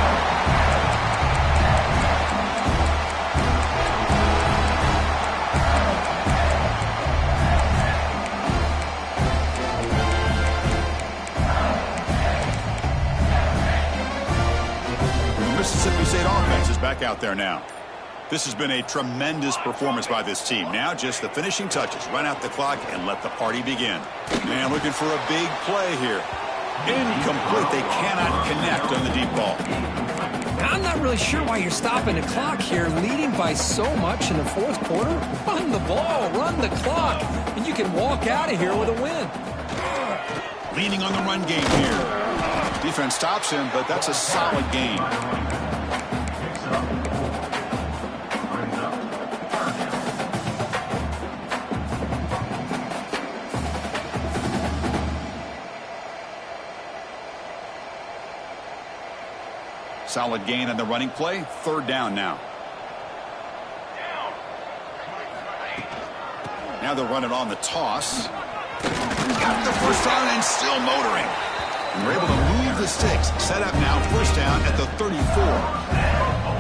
Mississippi State offense is back out there now. This has been a tremendous performance by this team. Now just the finishing touches. Run out the clock and let the party begin. And looking for a big play here. Incomplete. They cannot connect on the deep ball. I'm not really sure why you're stopping the clock here, leading by so much in the 4th quarter. Run the ball, run the clock, and you can walk out of here with a win. Leaning on the run game here. Defense stops him, but that's a solid gain. Solid gain on the running play. 3rd down now. Now they'll run it on the toss. Got the 1st down and still motoring. And we're able to move the sticks. Set up now, 1st down at the 34.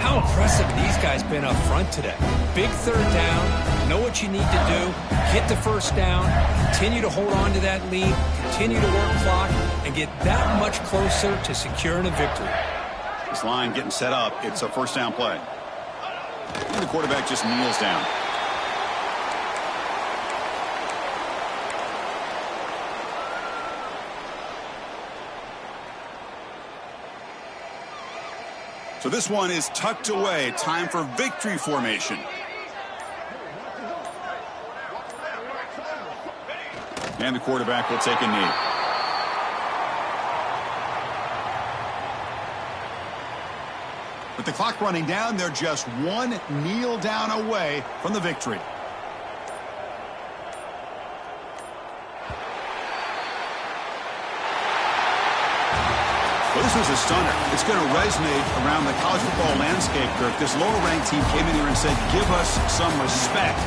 How impressive these guys been up front today. Big 3rd down. Know what you need to do. Get the 1st down. Continue to hold on to that lead. Continue to work clock. And get that much closer to securing a victory. This line getting set up. It's a 1st down play. And the quarterback just kneels down. So this one is tucked away. Time for victory formation. And the quarterback will take a knee. With the clock running down, they're just one kneel down away from the victory. Well, this was a stunner. It's going to resonate around the college football landscape, Kirk. This lower-ranked team came in here and said, give us some respect.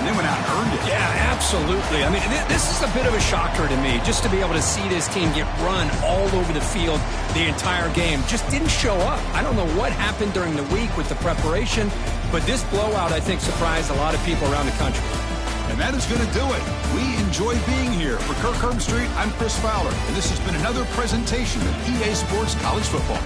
And they went out and earned it. Yeah, absolutely. I mean, this is a bit of a shocker to me, just to be able to see this team get run all over the field the entire game. Just didn't show up. I don't know what happened during the week with the preparation, but this blowout, I think, surprised a lot of people around the country. And that is going to do it. We enjoy being here. For Kirk Herbstreit, I'm Chris Fowler, and this has been another presentation of EA Sports College Football.